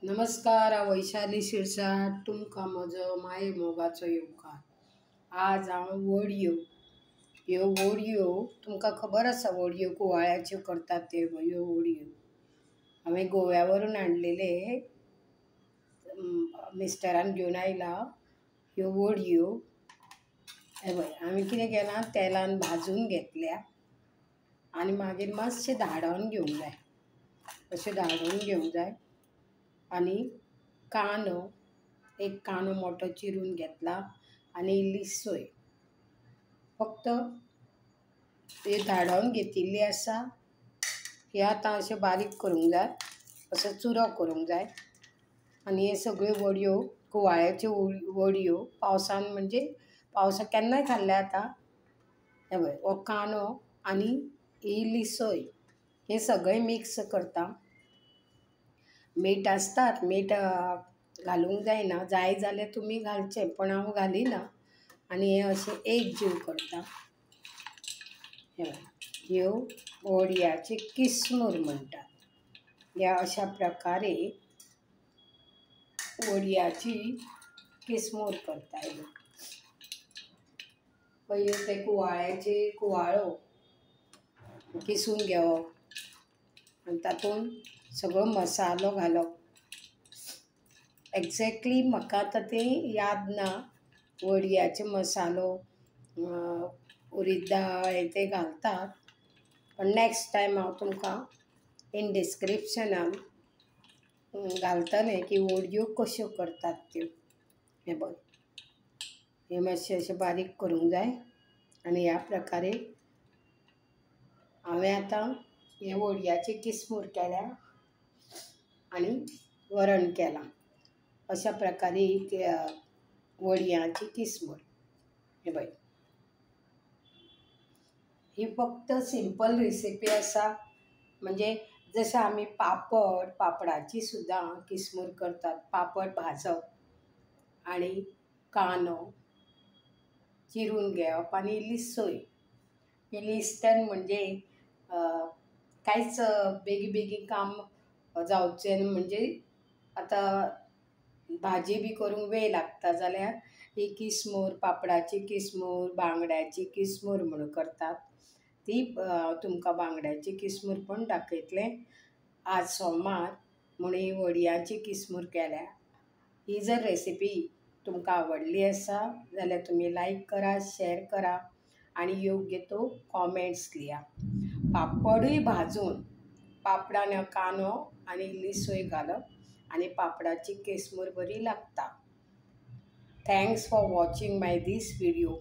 नमस्कार, हांव वैशाली शिरसाट. तुमकां म्हजो माये मोगाचो येवकार. आज हांव वडयो ह्यो वडयो तुमकां खबर आसा वडयो कुवाळ्याच्यो करतात ते ह्यो वडयो. हांवें गोव्या व्हरून हाडलेले मिस्टरान घेवन आयला ह्यो वडयो. हे पळय हांवें कितें केलां, तेलान भाजून घेतल्या आनी मागीर मातशें धाडोन घेवंक जाय. अशें धाडोन घेवंक जाय आनी एक कांदो मोठो चिरून घेतला आनी इल्ली सोय. फक्त हे धाडोन घेतिल्ली आसा हे आतां अशें बारीक करूंक जाय, असो चुरो करूंक जाय. आनी हे सगळ्यो वडयो कुवाळ्याच्यो वडयो पावसान म्हणजे पावसाक केन्नाय खाल्ल्या जाता. हे पळय हो कांदो आनी इल्ली सोय हें सगळें मिक्स करता. मीठ आसतात, मीठ घालूंक जायना, जाय जाल्यार तुमी घालचें, पण हांव घालिना आनी हें अशें एक जीव करता. हे ह्यो वडयाची किसमूर म्हणटात. ह्या अशा प्रकारे वडयाची किसमूर करता. पयलीं ते कुवाळो किसून घेवप आनी तातूंत सगळो मसालो घालप. एक्झॅक्टली म्हाका आतां तें याद ना, वडयाचो मसालो उरीद दाळ हें तें घालतात, पण नॅक्स्ट टायम हांव तुमकां इन डिस्क्रिप्शनान घालतलें की वडयो कश्यो करतात त्यो. हे पळय हे मातशें अशें बारीक करूंक जाय आनी ह्या प्रकारे हांवें आतां हे वडयाची किसमूर केल्या आनी वरण केलां. अशा प्रकारे वडयांची किसमूर. हे पळय ही फक्त सिंपल रेसिपी आसा. म्हणजे जशें आमी पापडाची सुद्दां किसमूर करतात. पापड भाजप आनी कांदो चिरून घेवप आनी इल्ली सोय. इल्ली इस्टन म्हणजे कांयच बेगीन काम जावचें न्हू. म्हणजे आतां भाजी बी करूंक वेळ लागता जाल्यार ही किसमूर, पापडाची किसमूर, बांगड्याची किसमूर म्हणून करतात. ती तुमकां बांगड्याची किसमूर पण दाखयतलें. आज सोमार म्हूण ही वडयांची किसमूर केल्या. ही जर रेसिपी तुमकां आवडली आसा जाल्यार तुमी लायक करा, शेअर करा आनी योग्य तो कॉमेंट्स लिया. पापडूय भाजून पापडान कांदो आनी इल्ली सोय घालप आनी पापडाची किसमूर बरी लागता. Thanks for watching my this video.